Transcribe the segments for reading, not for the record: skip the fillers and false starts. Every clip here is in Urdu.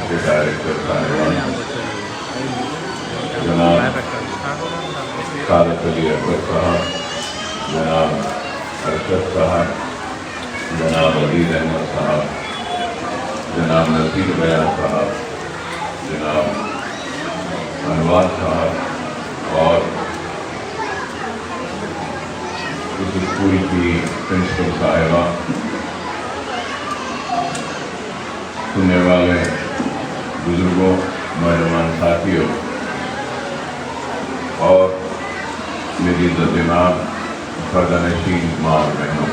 کے ڈائریکٹر صاحبان جناب خالد علی اکبر صاحب، جناب ارشد صاحب، جناب عزیز احمد صاحب، جناب نصیر بیان صاحب، جناب انوار صاحب اور اس اسکول کی پرنسپل صاحبہ، سننے والے بزرگوں، نوجوان ساتھیوں اور میری عزت امام پردہ نشین ماں اور بہنوں،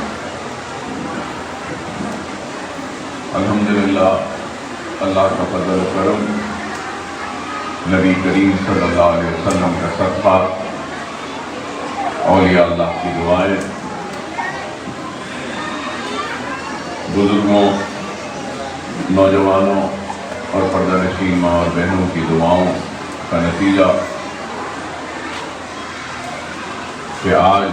الحمدللہ اللہ کا فضل و کرم، نبی کریم صلی اللہ علیہ وسلم کا صدقہ، اولیاء اللہ کی دعائیں، بزرگوں، نوجوانوں اور پردہ نشین ماں اور بہنوں کی دعاؤں کا نتیجہ کہ آج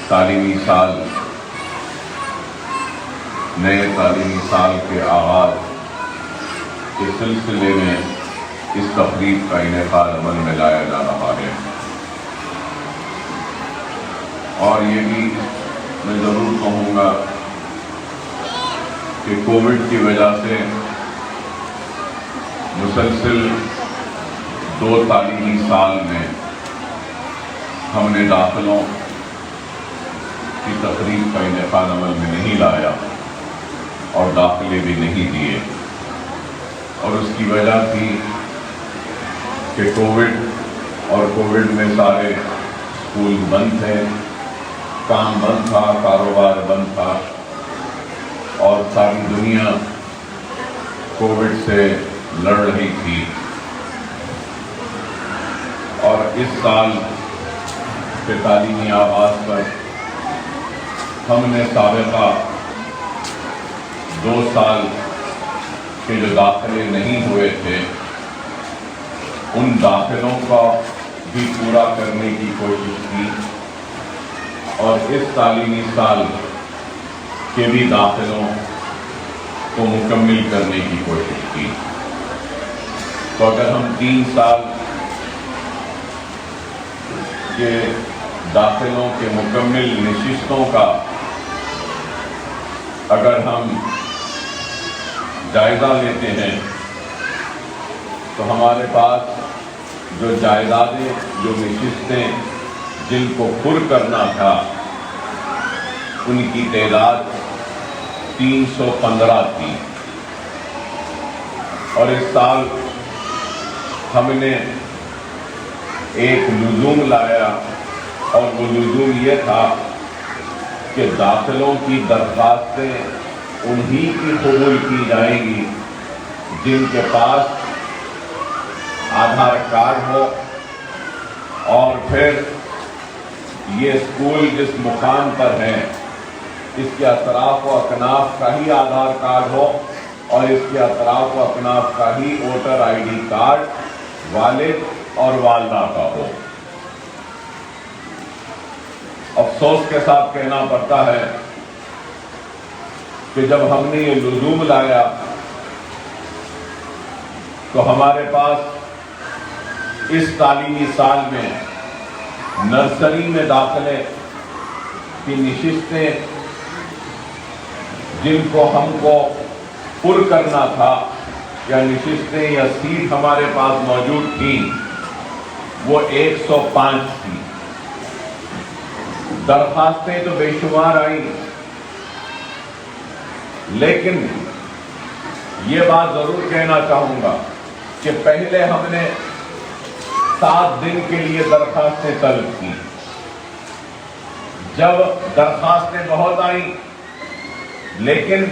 تعلیمی سال، نئے تعلیمی سال کے آغاز کے سلسلے میں اس تقریب کا انعقاد عمل میں لایا جا رہا ہے، اور یہ بھی میں ضرور کہوں گا کہ کووڈ کی وجہ سے مسلسل 2 تعلیمی سال میں ہم نے داخلوں کی تقریب کا انعقاد عمل میں نہیں لایا اور داخلے بھی نہیں دیے، اور اس کی وجہ تھی کہ کووڈ میں سارے اسکول بند تھے، کام بند تھا، کاروبار بند تھا، اور ساری دنیا کووڈ سے لڑ رہی تھی، اور اس سال کے تعلیمی آغاز پر ہم نے سابقہ 2 سال کے جو داخلے نہیں ہوئے تھے ان داخلوں کا بھی پورا کرنے کی کوشش کی، اور اس تعلیمی سال کے بھی داخلوں کو مکمل کرنے کی کوشش کی۔ تو اگر ہم 3 سال کے داخلوں کے مکمل نشستوں کا اگر ہم جائزہ لیتے ہیں تو ہمارے پاس جو جائیدادیں، جو نشستیں جن کو پر کرنا تھا ان کی تعداد 315 تھی، اور اس سال ہم نے ایک لزوم لایا، اور وہ لزوم یہ تھا کہ داخلوں کی درخواستیں انہی کی قبول کی جائیں گی جن کے پاس آدھار کارڈ ہو، اور پھر یہ اسکول جس مقام پر ہے اس کے اطراف و اکناف کا ہی آدھار کارڈ ہو، اور اس کے اطراف و اکناف کا ہی ووٹر آئی ڈی کارڈ والد اور والدہ کا ہو۔ افسوس کے ساتھ کہنا پڑتا ہے کہ جب ہم نے یہ لزوم لایا تو ہمارے پاس اس تعلیمی سال میں نرسری میں داخلے کی نشستیں جن کو ہم کو پر کرنا تھا، یا نشستیں یا سیٹ ہمارے پاس موجود تھیں، وہ 105 تھی۔ درخواستیں تو بے شمار آئیں، لیکن یہ بات ضرور کہنا چاہوں گا کہ پہلے ہم نے 7 دن کے لیے درخواستیں طلب کی۔ جب درخواستیں بہت آئیں لیکن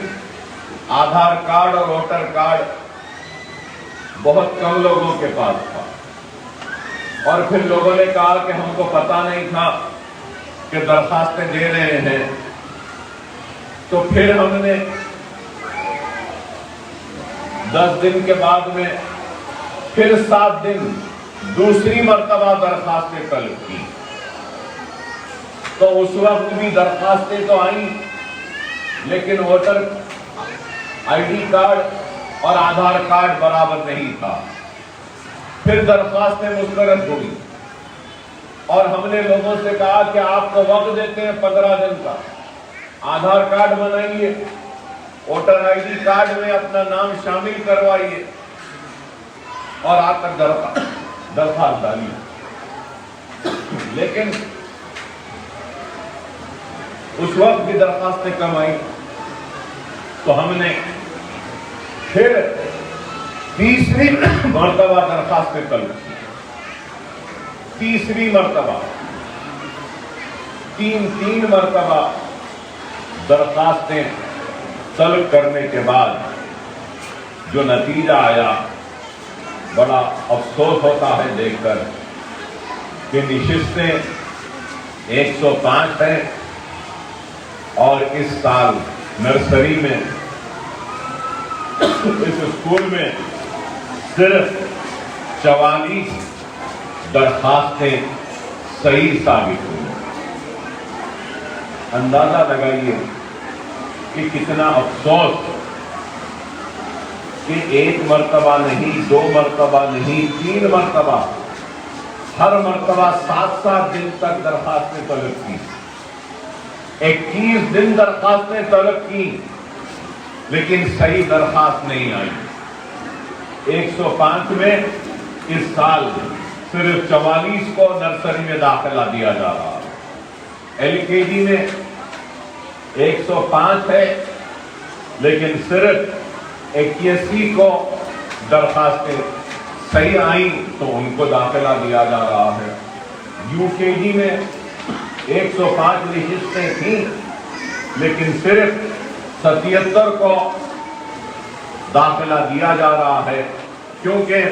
آدھار کارڈ اور ووٹر کارڈ بہت کم لوگوں کے پاس تھا، اور پھر لوگوں نے کہا کہ ہم کو پتہ نہیں تھا کہ درخواستیں دے رہے ہیں، تو پھر ہم نے 10 دن کے بعد میں پھر 7 دن دوسری مرتبہ درخواستیں طلب کی۔ تو اس وقت بھی درخواستیں تو آئیں لیکن ووٹر آئی ڈی کارڈ اور آدھار کارڈ برابر نہیں تھا. پھر درخواستیں مسترد ہوئی اور ہم نے لوگوں سے کہا کہ آپ کو وقت دیتے ہیں 15 دن کا. آدھار کارڈ بنائیے, ووٹر آئی ڈی کارڈ میں اپنا نام شامل کروائیے اور آپ تک درخواست ڈالیے. لیکن اس وقت بھی درخواستیں کم آئی تو ہم نے پھر تیسری مرتبہ درخواستیں طلب کی. تیسری مرتبہ تین مرتبہ درخواستیں طلب کرنے کے بعد جو نتیجہ آیا, بڑا افسوس ہوتا ہے دیکھ کر کہ نشستیں 105 ہیں اور اس سال نرسری میں اس اسکول میں صرف 44 درخواستیں صحیح ثابت ہوئی. اندازہ لگائیے کہ کتنا افسوس کہ ایک مرتبہ نہیں, 2 مرتبہ نہیں, 3 مرتبہ, ہر مرتبہ 7 دن تک درخواستیں طلب کی. 21 دن درخواستیں طلب کی لیکن صحیح درخواست نہیں آئی. 105 میں اس سال صرف 44 کو نرسری میں داخلہ دیا جا رہا ہے. ایل کے جی میں 105 ہے لیکن صرف 81 کو درخواستیں صحیح آئیں تو ان کو داخلہ دیا جا رہا ہے. یو کے جی میں 105 نشستیں تھیں لیکن صرف 77 کو داخلہ دیا جا رہا ہے کیونکہ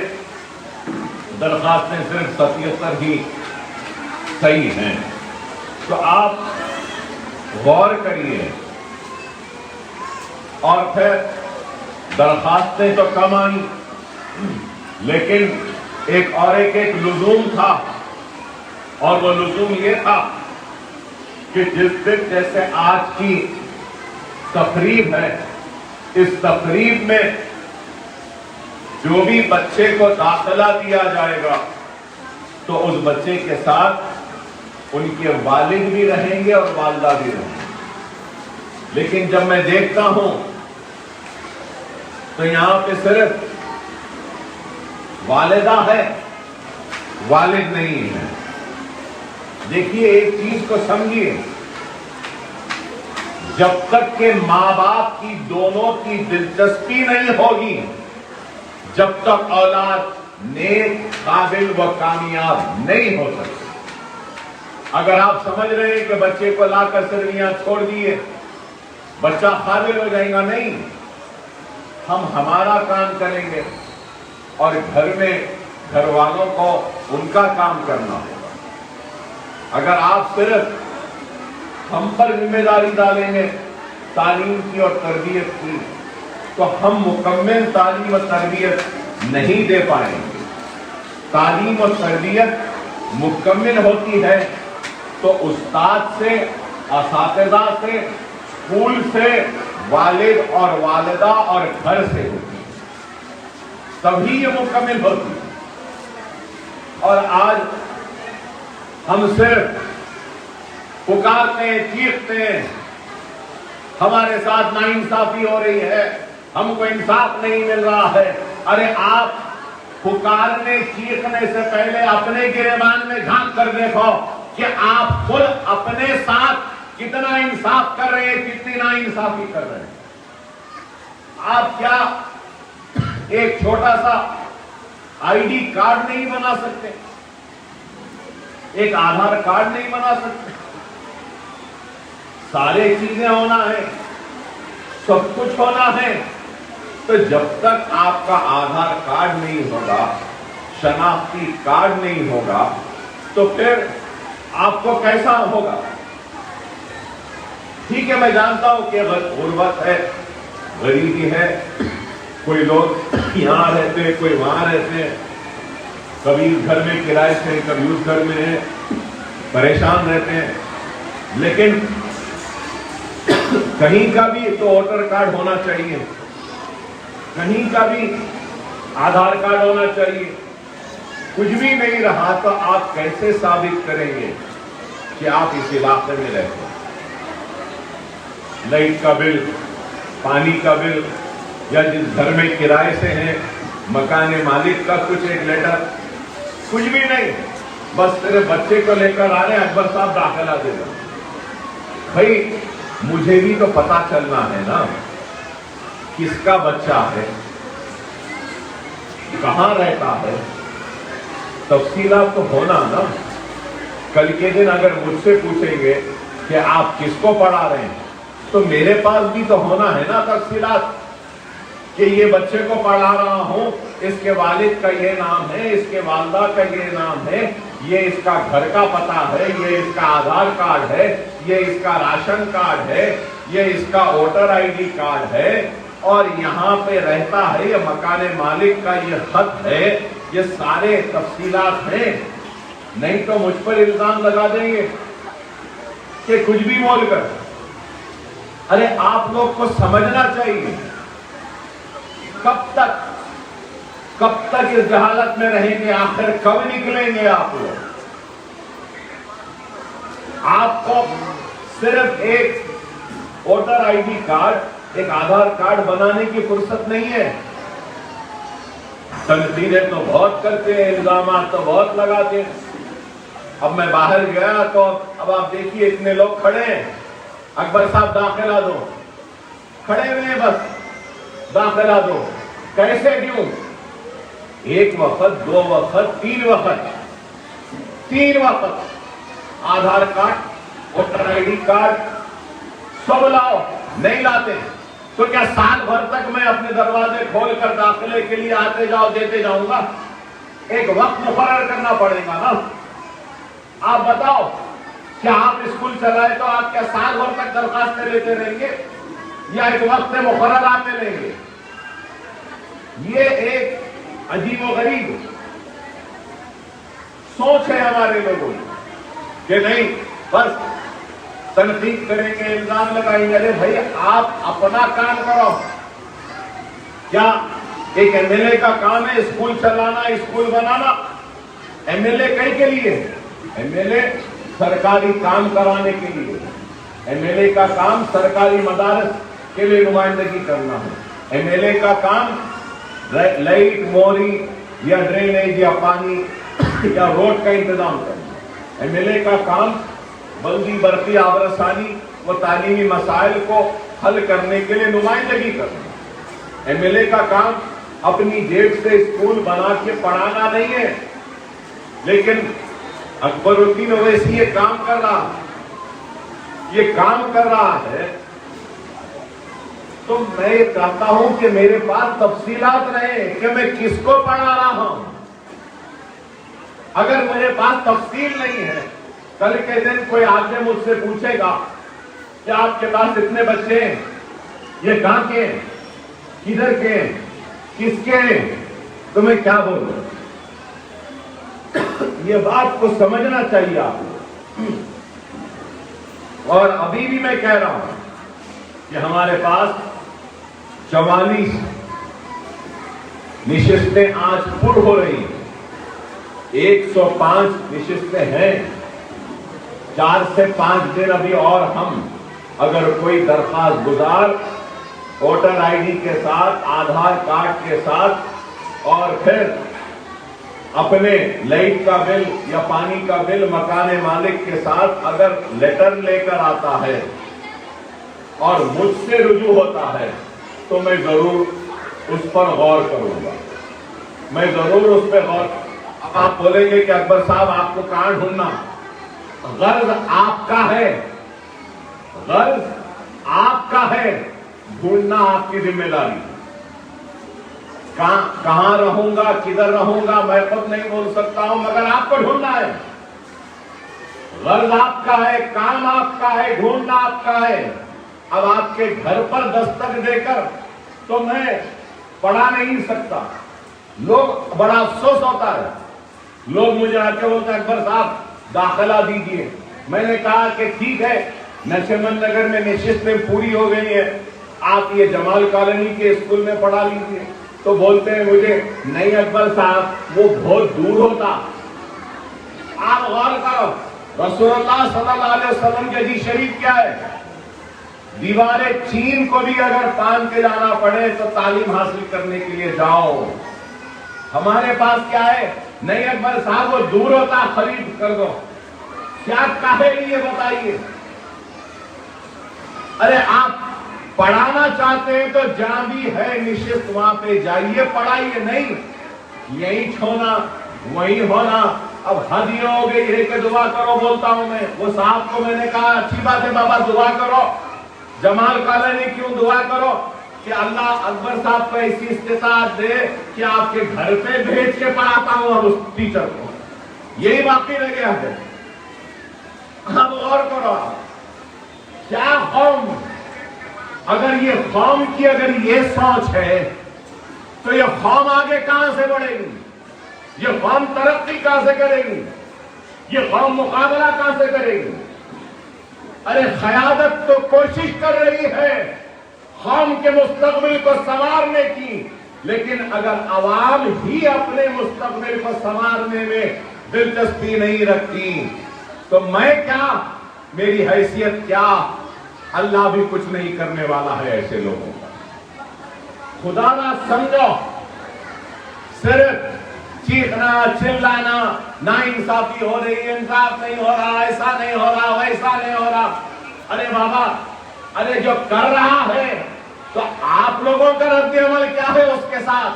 درخواستیں صرف 77 ہی صحیح ہیں. تو آپ غور کریے. اور پھر درخواستیں تو کم آئیں لیکن ایک لزوم تھا اور وہ لزوم یہ تھا کہ جس دن جیسے آج کی تقریب ہے, اس تقریب میں جو بھی بچے کو داخلہ دیا جائے گا تو اس بچے کے ساتھ ان کے والد بھی رہیں گے اور والدہ بھی رہیں گے. لیکن جب میں دیکھتا ہوں تو یہاں پہ صرف والدہ ہے, والد نہیں ہے. دیکھیے ایک چیز کو سمجھیے, جب تک کہ ماں باپ کی دونوں کی دلچسپی نہیں ہوگی, جب تک اولاد نیک, قابل و کامیاب نہیں ہو سکتی. اگر آپ سمجھ رہے ہیں کہ بچے کو لا کر صرف یہاں چھوڑ دیے بچہ قابل ہو جائے گا, نہیں. ہم ہمارا کام کریں گے اور گھر میں گھر والوں کو ان کا کام کرنا ہوگا. اگر آپ صرف ہم پر ذمہ داری ڈالیں گے تعلیم کی اور تربیت کی تو ہم مکمل تعلیم و تربیت نہیں دے پائیں گے. تعلیم و تربیت مکمل ہوتی ہے تو استاد سے, اساتذہ سے, اسکول سے, والد اور والدہ اور گھر سے ہوتی ہے, تبھی یہ مکمل ہوتی ہے. اور آج ہم صرف پکارتے ہیں, چیختے ہیں, ہمارے ساتھ ناانصافی ہو رہی ہے, ہم کو انصاف نہیں مل رہا ہے. ارے آپ پکارنے چیخنے سے پہلے اپنے گریبان میں جھانک کر دیکھو کہ آپ خود اپنے ساتھ کتنا انصاف کر رہے ہیں, کتنی ناانصافی کر رہے ہیں. آپ کیا ایک چھوٹا سا آئی ڈی کارڈ نہیں بنا سکتے, ایک آدھار کارڈ نہیں بنا سکتے؟ سارے چیزیں ہونا ہے, سب کچھ ہونا ہے. تو جب تک آپ کا آدھار کارڈ نہیں ہوگا, شناختی کارڈ نہیں ہوگا تو پھر آپ کو کیسا ہوگا؟ ٹھیک ہے, میں جانتا ہوں کہ غربت ہے, غریبی ہے, کوئی لوگ یہاں رہتے ہیں, کوئی وہاں رہتے ہیں, کبھی اس گھر میں کرائے سے, کبھی اس گھر میں ہیں, پریشان رہتے ہیں. لیکن کہیں کا بھی تو ووٹر کارڈ ہونا چاہیے. کہیں کا بھی آدھار کارڈ ہونا چاہیے. کچھ بھی نہیں رہا تو آپ کیسے ثابت کریں گے کہ آپ اس علاقے میں رہتے ہیں؟ لائٹ کا بل، پانی کا بل، یا جس گھر میں کرائے سے ہیں مکان مالک کا کچھ ایک لیٹر، کچھ بھی نہیں. بس تیرے بچے کو لے کر آ رہے ہیں، اکبر صاحب داخلہ دے گا. بھائی مجھے بھی تو پتا چلنا ہے نا کس کا بچہ ہے، کہاں رہتا ہے، تفصیلات تو ہونا نا. کل کے دن اگر مجھ سے پوچھیں گے کہ آپ کس کو پڑھا رہے ہیں تو میرے پاس بھی تو ہونا ہے نا تفصیلات کہ یہ بچے کو پڑھا رہا ہوں، اس کے والد کا یہ نام ہے، اس کے والدہ کا یہ نام ہے، یہ اس کا گھر کا پتہ ہے، یہ اس کا آدھار کارڈ ہے، یہ اس کا راشن کارڈ ہے، یہ اس کا ووٹر آئی ڈی کارڈ ہے، اور یہاں پہ رہتا ہے، یہ مکان مالک کا یہ خط ہے. یہ سارے تفصیلات ہیں. نہیں تو مجھ پر الزام لگا دیں گے کہ کچھ بھی بول کر. ارے آپ لوگ کو سمجھنا چاہیے کب تک اس جہالت میں رہیں گے، آخر کب نکلیں گے آپ لوگ؟ آپ کو صرف ایک ووٹر آئی ڈی کارڈ، ایک آدھار کارڈ بنانے کی فرصت نہیں ہے. تنقیدیں تو بہت کرتے ہیں، الزامات تو بہت لگاتے ہیں. اب میں باہر گیا تو اب آپ دیکھیے اتنے لوگ کھڑے ہیں، اکبر صاحب داخلہ دو، کھڑے ہوئے ہیں، بس داخلہ دو. کیسے کیوں؟ ایک وقت، دو وقت، تین وقت آدھار کارڈ، ووٹر آئی ڈی کارڈ سب لاؤ. نہیں لاتے تو کیا سال بھر تک میں اپنے دروازے کھول کر داخلے کے لیے آتے جاؤ دیتے جاؤں گا؟ ایک وقت مقرر کرنا پڑے گا نا. آپ بتاؤ کیا آپ اسکول چلائے تو آپ کیا سال بھر تک درخواستیں لیتے رہیں گے یا ایک وقت مقرر آتے لیں گے؟ یہ ایک عجیب و غریب سوچ ہے ہمارے لوگوں کہ نہیں بس تنقید کریں گے، الزام لگائیں گے. ارے بھائی آپ اپنا کام کرو. کیا ایک ایم ایل اے کا کام ہے اسکول چلانا، اسکول بنانا؟ ایم ایل اے کئی کے لیے؟ ایم ایل اے سرکاری کام کرانے کے لیے. ایم ایل اے کا کام سرکاری مدارس کے لیے نمائندگی کرنا ہے. ایم ایل اے کا کام لائٹ، موری یا ڈرینیج یا پانی یا روڈ کا انتظام کرنا. ایم ایل اے کا کام بلدی برقی آبرسانی و تعلیمی مسائل کو حل کرنے کے لیے نمائندگی کرنا. ایم ایل اے کا کام اپنی جیب سے اسکول بنا کے پڑھانا نہیں ہے. لیکن اکبر الدین اویسی یہ کام کر رہا ہے تو میں یہ چاہتا ہوں کہ میرے پاس تفصیلات رہیں کہ میں کس کو پڑھا رہا ہوں. اگر میرے پاس تفصیل نہیں ہے، کل کے دن کوئی آگے مجھ سے پوچھے گا کہ آپ کے پاس اتنے بچے ہیں، یہ کہاں کے ہیں، کدھر کے ہیں، کس کے ہیں، تو میں کیا بولوں؟ یہ بات کو سمجھنا چاہیے آپ کو. اور ابھی بھی میں کہہ رہا ہوں کہ ہمارے پاس 44 نشستیں آج پر ہو رہی ہیں. 105 نشستیں ہیں. 4 سے 5 دن ابھی اور ہم اگر کوئی درخواست گزار ووٹر آئی ڈی کے ساتھ، آدھار کارڈ کے ساتھ اور پھر اپنے لائٹ کا بل یا پانی کا بل مکان مالک کے ساتھ اگر لیٹر لے کر آتا ہے اور مجھ سے رجوع ہوتا ہے تو میں ضرور اس پر غور کروں گا. میں ضرور اس پہ غور. اب آپ بولیں گے کہ اکبر صاحب آپ کو کہاں ڈھونڈنا؟ غرض آپ کا ہے، غرض آپ کا ہے، ڈھونڈنا آپ کی ذمہ داری. کہاں رہوں گا، کدھر رہوں گا میں خود نہیں بول سکتا ہوں، مگر آپ کو ڈھونڈنا ہے. غرض آپ کا ہے، کام آپ کا ہے، ڈھونڈنا آپ کا ہے. اب آپ کے گھر پر دستک دے کر تو میں پڑھا نہیں سکتا. لوگ بڑا افسوس ہوتا ہے، لوگ مجھے آ کے بولتے ہیں اکبر صاحب داخلہ دیجیے. میں نے کہا کہ ٹھیک ہے، نشمن نگر میں نشستیں پوری ہو گئی ہیں، آپ یہ جمال کالونی کے اسکول میں پڑھا لیجیے. تو بولتے ہیں مجھے نہیں اکبر صاحب وہ بہت دور ہوتا. آپ غور کرو رسول اللہ صلی اللہ علیہ وسلم کے حدیث شریف کیا ہے؟ دیوار چین کو بھی اگر تان کے جانا پڑے تو تعلیم حاصل کرنے کے لیے جاؤ. ہمارے پاس کیا ہے؟ نہیں اکبر صاحب وہ دور ہوتا خرید کر دو. کیا کہے یہ بتائیے. ارے آپ پڑھانا چاہتے ہیں تو جہاں بھی ہے نشست وہاں پہ جائیے پڑھائیے. نہیں یہی چھونا وہی ہونا. اب حد یہ ہو گئی ہے کہ دعا کرو بولتا ہوں میں. وہ صاحب کو میں نے کہا اچھی بات ہے بابا دعا کرو. جمال کالونی کیوں دعا کرو کہ اللہ اکبر صاحب کو ایسی استطاعت دے کہ آپ کے گھر پہ بھیج کے پڑھاتا ہوں اور اس ٹیچر کو. یہی باقی رہ گیا ہے. اب غور کرو کیا قوم. اگر یہ قوم کی اگر یہ سوچ ہے تو یہ قوم آگے کہاں سے بڑھے گی؟ یہ قوم ترقی کہاں سے کرے گی؟ یہ قوم مقابلہ کہاں سے کرے گی؟ ارے قیادت تو کوشش کر رہی ہے قوم کے مستقبل کو سنوارنے کی، لیکن اگر عوام ہی اپنے مستقبل کو سنوارنے میں دلچسپی نہیں رکھتی تو میں کیا، میری حیثیت کیا، اللہ بھی کچھ نہیں کرنے والا ہے ایسے لوگوں کا. خدا نہ سمجھو صرف چیخنا چلانا نا انصافی ہو رہی ہے، انصاف نہیں ہو رہا، ایسا نہیں ہو رہا، ویسا نہیں ہو رہا. ارے بابا ارے جو کر رہا ہے تو آپ لوگوں کا رد عمل کیا ہے اس کے ساتھ،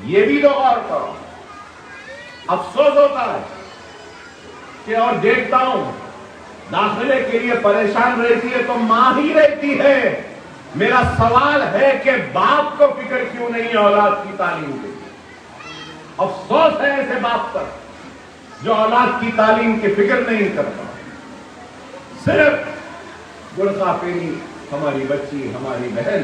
یہ بھی تو غور کرو. افسوس ہوتا ہے کہ اور دیکھتا ہوں داخلے کے لیے پریشان رہتی ہے تو ماں ہی رہتی ہے. میرا سوال ہے کہ باپ کو فکر کیوں نہیں اولاد کی تعلیم کی؟ افسوس ہے ایسے باپ پر جو اولاد کی تعلیم کی فکر نہیں کرتا. صرف برقع پہنی ہماری بچی ہماری بہن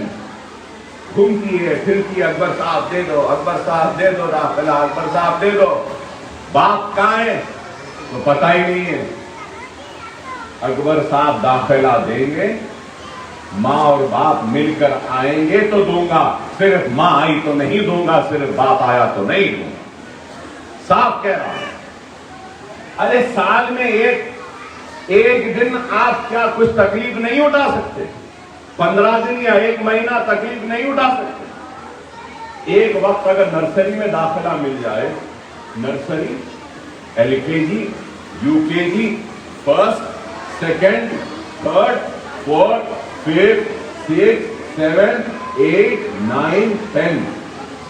گھومتی ہے پھرتی ہے، اکبر صاحب دے دو، اکبر صاحب دے دو داخلہ، اکبر صاحب دے دو. باپ کہاں ہے تو پتہ ہی نہیں ہے. اکبر صاحب داخلہ دیں گے، ماں اور باپ مل کر آئیں گے تو دوں گا، صرف ماں آئی تو نہیں دوں گا، صرف باپ آیا تو نہیں دوں گا. صاف کہہ رہا ہوں. ارے سال میں ایک دن آپ کیا کچھ تکلیف نہیں اٹھا سکتے؟ 15 دن یا 1 مہینہ تکلیف نہیں اٹھا سکتے؟ ایک وقت اگر نرسری میں داخلہ مل جائے، nursery, LKG، UKG، first, second, third, fourth, fifth, six, 7، 8، 9، 10،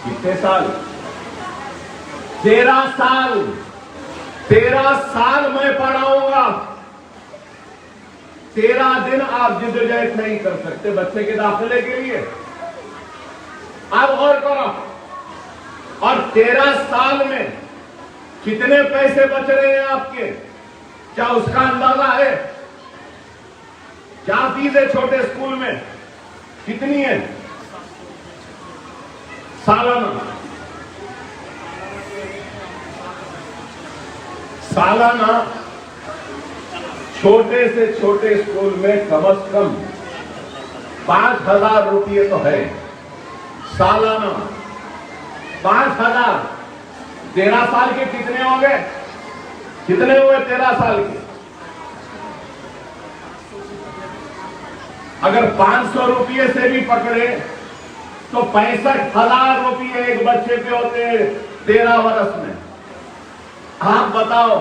کتنے سال؟ 13 سال. 13 سال میں پڑھاؤں گا. 13 دن آپ جدوجہد نہیں کر سکتے بچے کے داخلے کے لیے. آپ غور کرو. اور 13 سال میں کتنے پیسے بچ رہے ہیں آپ کے؟ کیا اس کا اندازہ ہے؟ کیا فیس ہے چھوٹے اسکول میں؟ کتنی ہے سالانہ چھوٹے سے چھوٹے اسکول میں کم از کم 5,000 روپئے تو ہے سالانہ. 5,000. 13 سال کے کتنے ہوں گے؟ کتنے ہوئے 13 سال کے؟ اگر 500 روپئے سے بھی پکڑے تو 65,000 روپئے ایک بچے پہ ہوتے ہیں 13 برس میں. آپ بتاؤ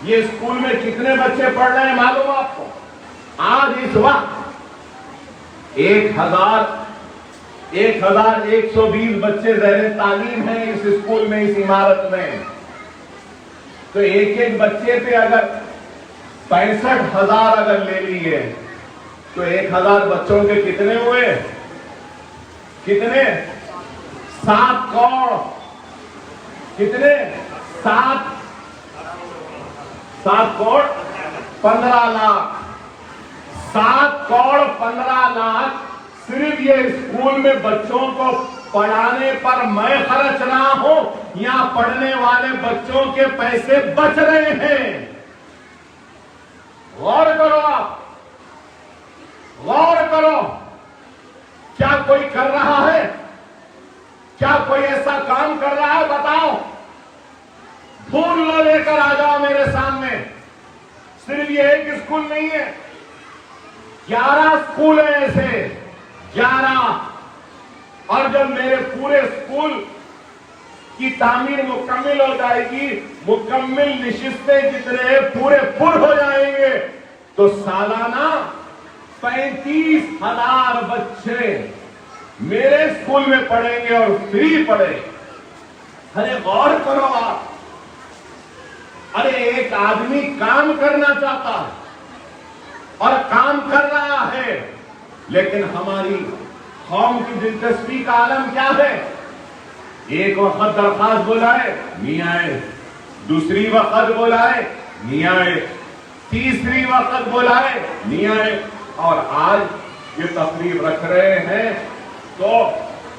یہ اسکول میں کتنے بچے پڑھ رہے ہیں معلوم آپ کو؟ آج اس وقت 1,120 بچے زیر تعلیم ہیں اس اسکول میں، اس عمارت میں. تو ایک بچے پہ اگر 65,000 اگر لے لیے تو 1,000 بچوں کے کتنے ہوئے؟ کتنے؟ 7 کروڑ. کتنے؟ 7 کروڑ 15 لاکھ. 7 کروڑ 15 لاکھ صرف یہ اسکول میں بچوں کو پڑھانے پر میں خرچ رہا ہوں یا پڑھنے والے بچوں کے پیسے بچ رہے ہیں؟ غور کرو آپ، غور کرو. کیا کوئی کر رہا ہے؟ کیا کوئی ایسا کام کر رہا ہے؟ بتاؤ، ڈھونڈ لو، لے کر آ جاؤ میرے سامنے۔ صرف یہ ایک اسکول نہیں ہے، 11 اسکول ہیں ایسے، 11۔ اور جب میرے پورے اسکول کی تعمیر مکمل ہو جائے گی، مکمل نشستیں جتنے پورے پر ہو جائیں گے، تو سالانہ 35,000 بچے میرے اسکول میں پڑھیں گے اور فری پڑھیں گے۔ ارے غور کرو آپ، ارے ایک آدمی کام کرنا چاہتا ہے اور کام کر رہا ہے، لیکن ہماری قوم کی دلچسپی کا عالم کیا ہے؟ ایک وقت درخواست بلائے نہیں آئے، دوسری وقت بلائے نہیں آئے، تیسری وقت بلائے نہیں آئے، اور آج یہ تقریب رکھ رہے ہیں تو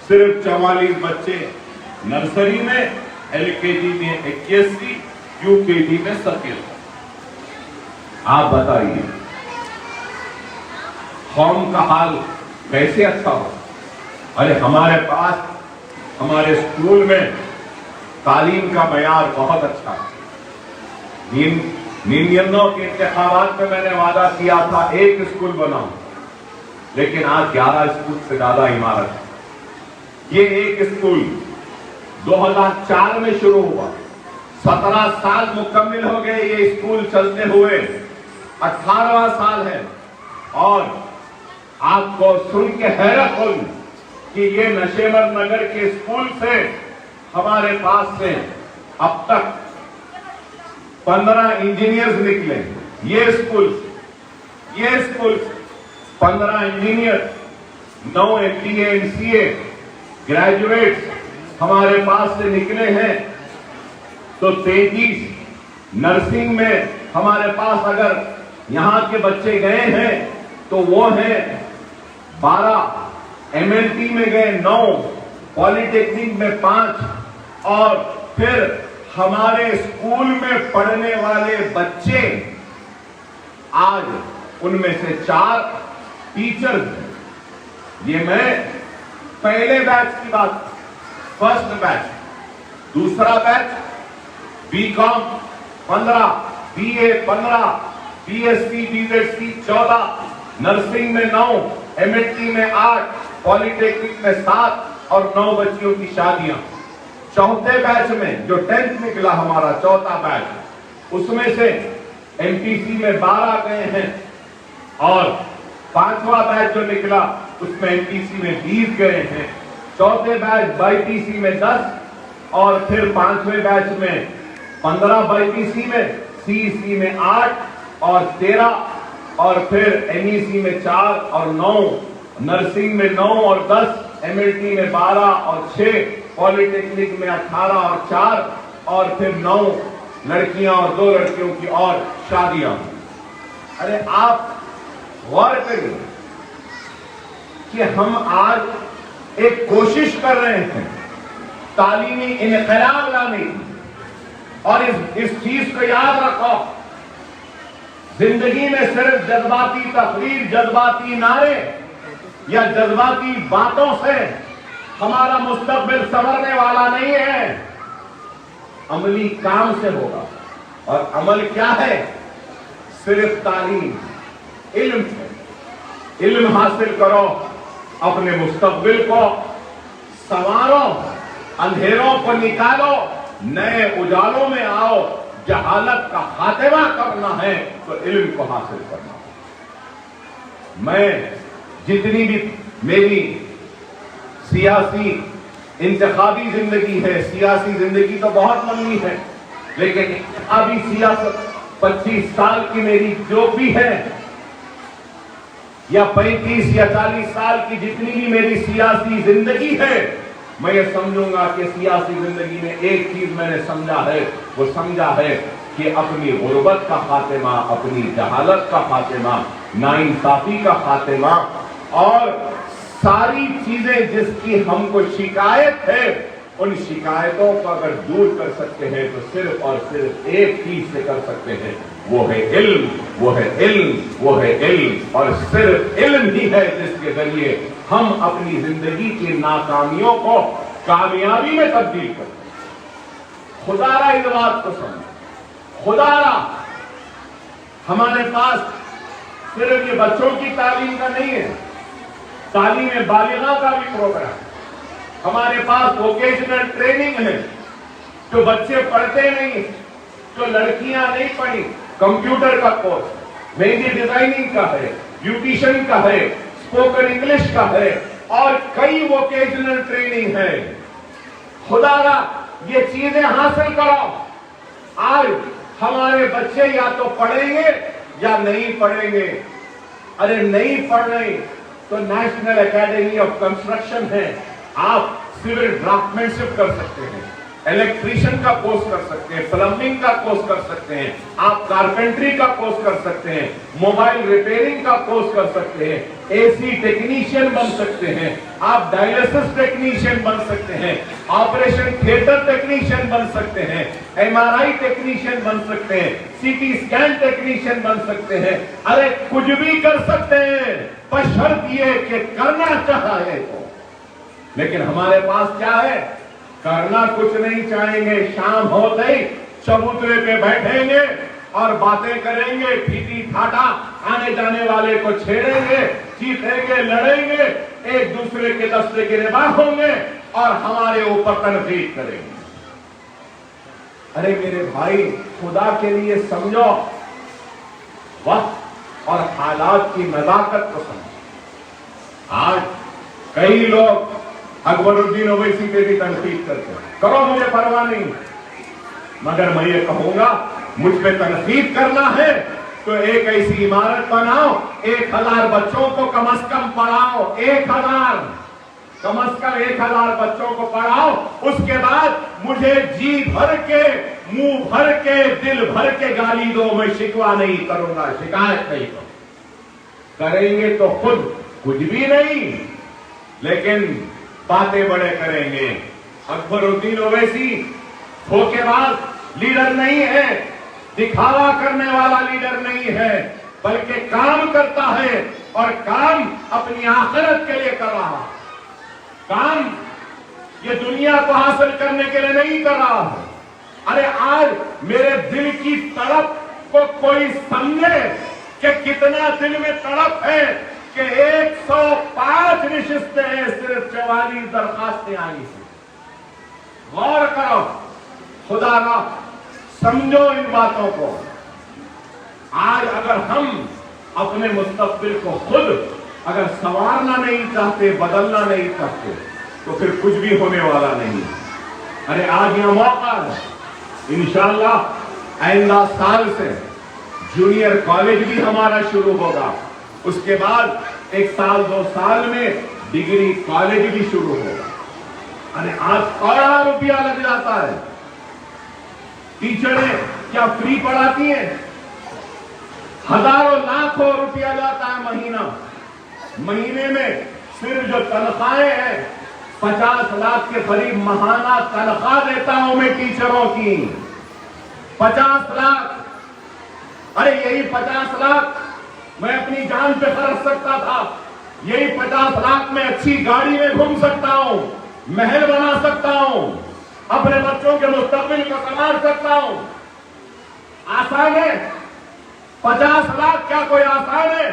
صرف 44 بچے نرسری میں، LKG میں 81، UKG میں 17۔ آپ بتائیے قوم کا حال کیسے اچھا ہو؟ ارے ہمارے پاس ہمارے اسکول میں تعلیم کا معیار بہت اچھا ہے۔ 99 کے انتخابات میں نے وعدہ کیا تھا ایک اسکول بناؤں، لیکن آج 11 اسکول سے زیادہ عمارت ہے۔ یہ ایک اسکول 2004 میں شروع ہوا، 17 سال مکمل ہو گئے یہ اسکول چلتے ہوئے، 18واں سال ہے، اور آپ کو سن کے حیرت ہوگی کہ یہ نشیمر نگر کے اسکول سے ہمارے پاس سے اب تک 15 انجینئرز نکلے۔ یہ school 15 engineer, 9 MBA MCA graduates ہمارے پاس سے نکلے ہیں، تو 33 نرسنگ میں ہمارے پاس اگر یہاں کے بچے گئے ہیں تو وہ ہیں 12، MLT میں گئے 9، پالی ٹیکنک میں 5، اور پھر ہمارے اسکول میں پڑھنے والے بچے آج ان میں سے 4 ٹیچرز ہیں۔ یہ میں پہلے بیچ کی بات، فرسٹ بیچ۔ دوسرا بیچ BCom 15، BA 15، BSc BZC 14، nursing میں 9، MLT میں 8، پالی ٹیکنک میں 7، اور 9 بچیوں کی شادیاں۔ چوتھے بیچ میں جو 10th نکلا ہمارا چوتھا بیچ، اس میں سے MPC میں 12 گئے ہیں، اور 5واں بیچ جو نکلا اس میں MPC میں 20 گئے ہیں۔ چوتھے بیچ BIPC میں 10، اور پھر 5ویں بیچ میں 15 BIPC میں، CEC میں 8 اور 13، اور پھر NEC میں 4 اور 9، نرسنگ میں 9 اور 10، MLT میں 12 اور 6، پالی ٹیکنک میں 18 اور 4، اور پھر 9 لڑکیاں اور 2 لڑکیوں کی اور شادیاں۔ ارے آپ غور کریے کہ ہم آج ایک کوشش کر رہے ہیں تعلیمی انقلاب لانے کی، اور اس چیز کو یاد رکھو، زندگی میں صرف جذباتی تقریر، جذباتی نعرے یا جذباتی باتوں سے ہمارا مستقبل سنورنے والا نہیں ہے، عملی کام سے ہوگا۔ اور عمل کیا ہے؟ صرف تعلیم، علم سے، علم حاصل کرو، اپنے مستقبل کو سنوارو، اندھیروں کو نکالو، نئے اجالوں میں آؤ۔ جہالت کا خاتمہ کرنا ہے تو علم کو حاصل کرنا ہے۔ میں جتنی بھی میری سیاسی انتخابی زندگی ہے، سیاسی زندگی تو بہت لمبی ہے، لیکن انتخابی سیاست 25 سال کی میری جو بھی ہے، یا 35 یا 40 سال کی جتنی بھی میری سیاسی زندگی ہے، میں یہ سمجھوں گا کہ سیاسی زندگی میں ایک چیز میں نے سمجھا ہے، وہ سمجھا ہے کہ اپنی غربت کا خاتمہ، اپنی جہالت کا خاتمہ، ناانصافی کا خاتمہ، اور ساری چیزیں جس کی ہم کو شکایت ہے، ان شکایتوں کو اگر دور کر سکتے ہیں تو صرف اور صرف ایک چیز سے کر سکتے ہیں، وہ ہے علم، وہ ہے علم، وہ ہے علم، اور صرف علم ہی ہے جس کے ذریعے ہم اپنی زندگی کی ناکامیوں کو کامیابی میں تبدیل کرتے ہیں۔ خدا را اس بات کو سمجھو، خدا را ہمارے پاس صرف یہ بچوں کی تعلیم کا نہیں ہے، تعلیم بالغاں کا بھی پروگرام۔ ہمارے پاس ووکیشنل ٹریننگ ہے، جو بچے پڑھتے نہیں، جو لڑکیاں نہیں پڑھی، کمپیوٹر کا کورس، مہندی ڈیزائننگ کا ہے، بیوٹیشن کا ہے، اسپوکن انگلش کا ہے، اور کئی ووکیشنل ٹریننگ ہے۔ خدا را یہ چیزیں حاصل کرو۔ آج ہمارے بچے یا تو پڑھیں گے یا نہیں پڑھیں گے۔ ارے نہیں پڑھ رہے تو نیشنل اکیڈمی آف کنسٹرکشن ہے، آپ سول ڈرافٹ شپ کر سکتے ہیں، الیکٹریشین کا کورس کر سکتے ہیں، پلمبنگ کا کورس کر سکتے ہیں، آپ کارپینٹری کا کورس کر سکتے ہیں، موبائل ریپیئرنگ کا کورس کر سکتے ہیں، اے سی ٹیکنیشین بن سکتے ہیں، آپ ڈائلیسس ٹیکنیشین بن سکتے ہیں، آپریشن تھیٹر ٹیکنیشین بن سکتے ہیں، ایم آر آئی ٹیکنیشین بن سکتے ہیں، سی ٹی اسکین ٹیکنیشین بن سکتے ہیں۔ ارے کچھ بھی کر سکتے ہیں، بشرط یہ کہ کرنا چاہے تو۔ لیکن ہمارے پاس کیا ہے؟ کرنا کچھ نہیں چاہیں گے، شام ہوتے ہی چبوترے پہ بیٹھیں گے اور باتیں کریں گے، ٹھیٹی ٹھاٹا، آنے جانے والے کو چھیڑیں گے، چیخیں گے، لڑیں گے، ایک دوسرے کے دستے گرباں ہوں گے اور ہمارے اوپر تنقید کریں گے۔ ارے میرے بھائی، خدا کے لیے سمجھو، وقت اور حالات کی نزاکت کو سمجھو۔ آج کئی لوگ اکبر الدین اویسی پہ بھی تنقید کرتے ہیں، کرو، مجھے پرواہ نہیں، مگر میں یہ کہوں گا مجھ پہ تنقید کرنا ہے تو ایک ایسی عمارت بناؤ، 1000 بچوں کو کم از کم پڑھاؤ، 1000 کم از کم 1000 بچوں کو پڑھاؤ۔ اس کے بعد مجھے جی بھر کے، منہ بھر کے، دل بھر کے گالی دو، میں شکوہ نہیں کروں گا، شکایت نہیں کروں گا۔ کریں گے تو خود کچھ بھی نہیں، لیکن باتیں بڑے کریں گے۔ اکبر الدین اویسی دھوکے باز لیڈر نہیں ہے، دکھاوا کرنے والا لیڈر نہیں ہے، بلکہ کام کرتا ہے، اور کام اپنی آخرت کے لیے کر رہا ہے۔ کام یہ دنیا کو حاصل کرنے کے لیے نہیں کر رہا ہے۔ ارے آج میرے دل کی تڑپ کو کوئی سمجھے کہ کتنا دل میں تڑپ ہے کہ 105 نشستیں ہیں، صرف 44 درخواستیں آئی ہیں۔ غور کرو، خدا را سمجھو ان باتوں کو۔ آج اگر ہم اپنے مستقبل کو خود اگر سنوارنا نہیں چاہتے، بدلنا نہیں چاہتے، تو پھر کچھ بھی ہونے والا نہیں۔ ارے آج یہ موقع ہے، انشاءاللہ آئندہ سال سے جونیئر کالج بھی ہمارا شروع ہوگا، اس کے بعد 1 سال 2 سال میں ڈگری کالج بھی شروع ہوگا۔ ارے آج کروڑوں روپیہ لگ جاتا ہے۔ ٹیچریں کیا فری پڑھاتی ہیں؟ ہزاروں لاکھوں روپیہ جاتا ہے مہینہ۔ مہینے میں صرف جو تنخواہیں ہیں، 50 لاکھ کے قریب ماہانہ تنخواہ دیتا ہوں میں ٹیچروں کی، 50 لاکھ۔ ارے یہی 50 لاکھ میں اپنی جان پہ خرچ سکتا تھا، یہی 50 لاکھ میں اچھی گاڑی میں گھوم سکتا ہوں، محل بنا سکتا ہوں، اپنے بچوں کے مستقبل کو سنوار سکتا ہوں۔ آسان ہے؟ 50 لاکھ کیا کوئی آسان ہے؟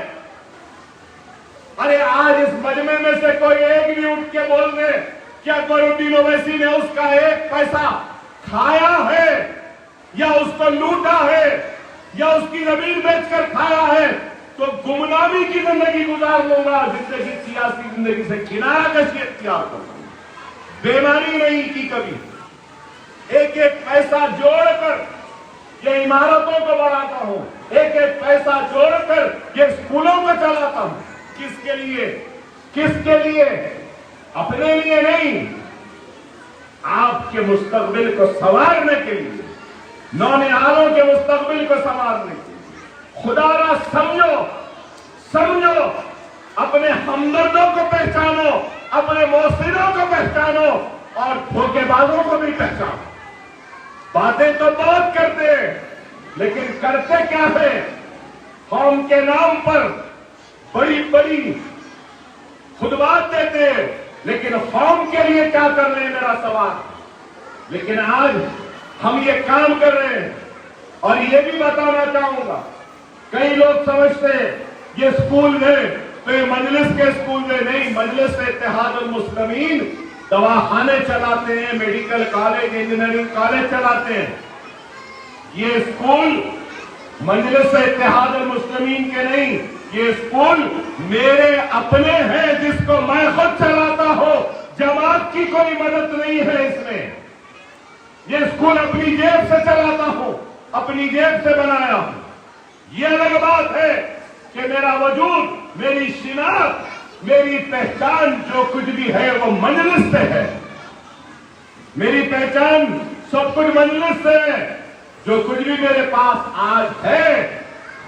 ارے آج اس مجمع میں سے کوئی ایک بھی اٹھ کے بول دے کیا اکبر الدین اویسی نے اس کا 1 پیسہ کھایا ہے، یا اس کو لوٹا ہے، یا اس کی زمین بیچ کر کھایا ہے، تو گمنامی کی زندگی گزار لوں گا، زندگی سیاسی زندگی سے کنارہ کشی اختیار کروں گا۔ بیماری نہیں کی کبھی، ایک پیسہ جوڑ کر یہ عمارتوں کو بڑھاتا ہوں، ایک پیسہ جوڑ کر یہ اسکولوں کو چلاتا ہوں۔ کس کے لیے؟ کس کے لیے؟ اپنے لیے نہیں، آپ کے مستقبل کو سنوارنے کے لیے، نونہالوں کے مستقبل کو سنوارنے کے لیے۔ خدا را سمجھو، سمجھو، اپنے ہمدردوں کو پہچانو، اپنے محسنوں کو پہچانو، اور دھوکے بازوں کو بھی پہچانو۔ باتیں تو بہت کرتے ہیں، لیکن کرتے کیا ہے؟ قوم کے نام پر بڑی بڑی خطبات دیتے ہیں، لیکن قوم کے لیے کیا کر رہے ہیں میرا سوال. لیکن آج ہم یہ کام کر رہے ہیں. اور یہ بھی بتانا چاہوں گا، کئی لوگ سمجھتے ہیں یہ اسکول ہے تو یہ مجلس کے اسکول میں نہیں. مجلس اتحاد المسلمین دواخانے چلاتے ہیں، میڈیکل کالج، انجینئرنگ کالج چلاتے ہیں. یہ اسکول مجلس اتحاد المسلمین کے نہیں، یہ اسکول میرے اپنے ہیں جس کو میں خود چلاتا ہوں. جماعت کی کوئی مدد نہیں ہے اس میں. یہ اسکول اپنی جیب سے چلاتا ہوں، اپنی جیب سے بنایا ہوں. یہ الگ بات ہے کہ میرا وجود، میری شناخت، میری پہچان جو کچھ بھی ہے وہ مجلس سے ہے. میری پہچان سب کچھ مجلس سے ہے. جو کچھ بھی میرے پاس آج ہے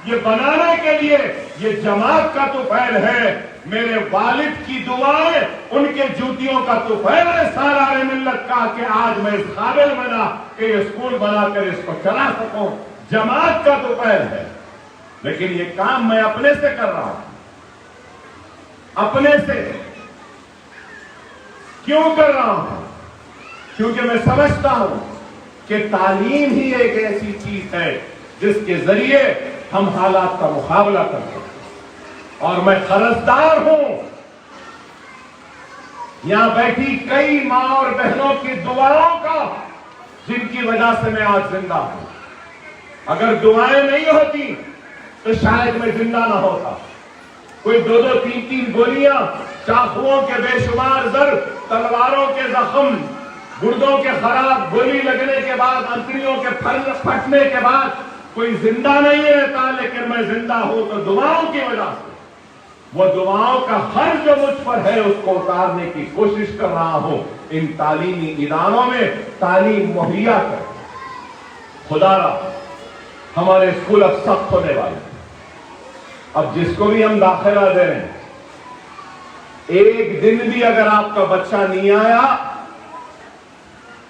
یہ بنانے کے لیے یہ جماعت کا طفیل ہے. میرے والد کی دعائیں، ان کے جوتیوں کا طفیل ہے سالار ملت کا کہ آج میں اس قابل بنا کہ یہ اسکول بنا کر اس کو چلا سکوں. جماعت کا طفیل ہے. لیکن یہ کام میں اپنے سے کر رہا ہوں. اپنے سے کیوں کر رہا ہوں؟ کیونکہ میں سمجھتا ہوں کہ تعلیم ہی ایک ایسی چیز ہے جس کے ذریعے ہم حالات کا مقابلہ کر سکتے ہیں. اور میں قرضدار ہوں یہاں بیٹھی کئی ماں اور بہنوں کی دعاؤں کا، جن کی وجہ سے میں آج زندہ ہوں. اگر دعائیں نہیں ہوتی تو شاید میں زندہ نہ ہوتا. کوئی 2-2 3-3 گولیاں، چاقوؤں کے بے شمار ضرب، تلواروں کے زخم، گردوں کے خراب، گولی لگنے کے بعد، انتڑیوں کے پھٹنے کے بعد کوئی زندہ نہیں رہتا. لیکن میں زندہ ہوں تو دعاؤں کی وجہ سے. وہ دعاؤں کا خرچ جو مجھ پر ہے اس کو اتارنے کی کوشش کر رہا ہوں. ان تعلیمی اداروں میں تعلیم مہیا کر. خدا را ہمارے اسکول اب سخت ہونے والے ہیں. اب جس کو بھی ہم داخلہ دے رہے ہیں، ایک دن بھی اگر آپ کا بچہ نہیں آیا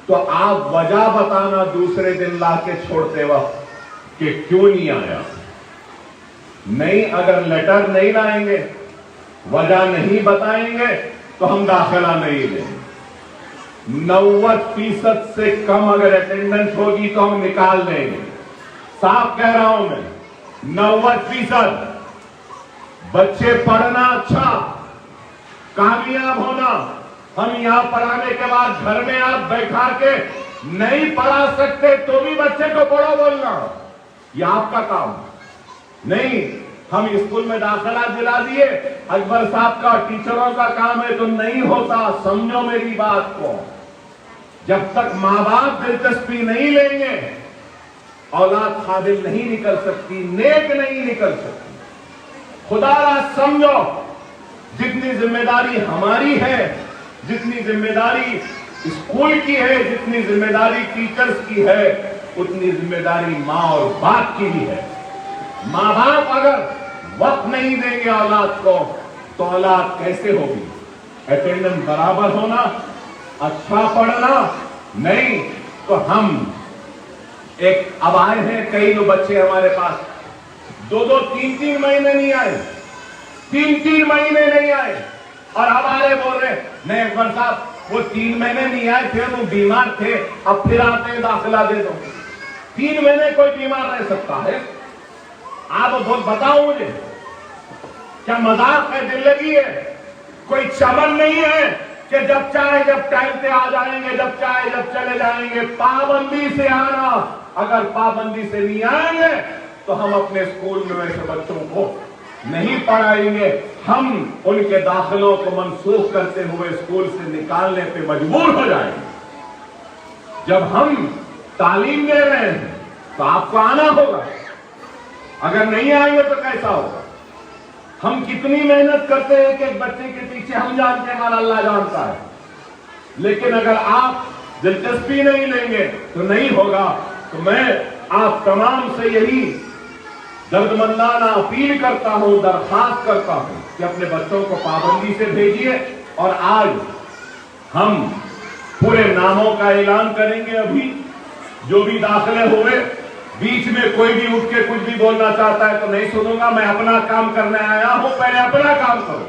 تو آپ وجہ بتانا دوسرے دن لا کے چھوڑتے وقت کہ کیوں نہیں آیا. نہیں، اگر لیٹر نہیں لائیں گے، وجہ نہیں بتائیں گے تو ہم داخلہ نہیں لیں گے. 90% سے کم اگر اٹینڈنس ہوگی تو ہم نکال دیں گے. صاف کہہ رہا ہوں میں، 90%. بچے پڑھنا اچھا، کامیاب ہونا. ہم یہاں پڑھانے کے بعد گھر میں آپ بیٹھا کے نہیں پڑھا سکتے تو بھی بچے کو پڑھو بولنا، یہ آپ کا کام نہیں. ہم اسکول میں داخلہ دلا دیے، اکبر صاحب کا ٹیچروں کا کام ہے تو نہیں ہوتا. سمجھو میری بات کو، جب تک ماں باپ دلچسپی نہیں لیں گے اولاد قابل نہیں نکل سکتی، نیک نہیں نکل سکتی. خدا را سمجھو، جتنی ذمہ داری ہماری ہے، جتنی ذمہ داری اسکول کی ہے، جتنی ذمہ داری ٹیچرز کی ہے، اتنی ذمہ داری ماں اور باپ کی بھی ہے. ماں باپ اگر وقت نہیں دیں گے اولاد کو تو اولاد کیسے ہوگی؟ اٹینڈنس برابر ہونا، اچھا پڑھنا نہیں تو ہم ایک اب آئے ہیں کئی لوگ بچے ہمارے پاس 2-2 3-3 مہینے نہیں آئے، 3-3 مہینے نہیں آئے اور ہمارے بول رہے نہیں اکبر صاحب وہ 3 مہینے نہیں آئے پھر وہ بیمار تھے، اب پھر آتے ہیں داخلہ دے دو. 3 مہینے کوئی بیمار رہ سکتا ہے؟ آپ بتاؤ مجھے، کیا مذاق ہے؟ دل لگی ہے؟ کوئی چمن نہیں ہے کہ جب چاہے جب ٹائم پہ آ جائیں گے، جب چاہے جب چلے جائیں گے. پابندی سے آنا. اگر پابندی سے نہیں آئیں گے تو ہم اپنے اسکول میں ویسے بچوں کو نہیں پڑھائیں گے. ہم ان کے داخلوں کو منسوخ کرتے ہوئے اسکول سے نکالنے پہ مجبور ہو جائیں گے. جب ہم تعلیم دے رہے ہیں تو آپ کو آنا ہوگا. اگر نہیں آئیں گے تو کیسا ہوگا؟ ہم کتنی محنت کرتے ہیں کہ ایک بچے کے پیچھے ہم جانتے ہیں اور اللہ جانتا ہے. لیکن اگر آپ دلچسپی نہیں لیں گے تو نہیں ہوگا. تو میں آپ تمام سے یہی دردمندانہ اپیل کرتا ہوں، درخواست کرتا ہوں کہ اپنے بچوں کو پابندی سے بھیجیے. اور آج ہم پورے ناموں کا اعلان کریں گے. ابھی جو بھی داخلے ہوئے، بیچ میں کوئی بھی اٹھ کے کچھ بھی بولنا چاہتا ہے تو نہیں سنوں گا. میں اپنا کام کرنے آیا ہوں، پہلے اپنا کام کروں.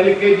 LKG,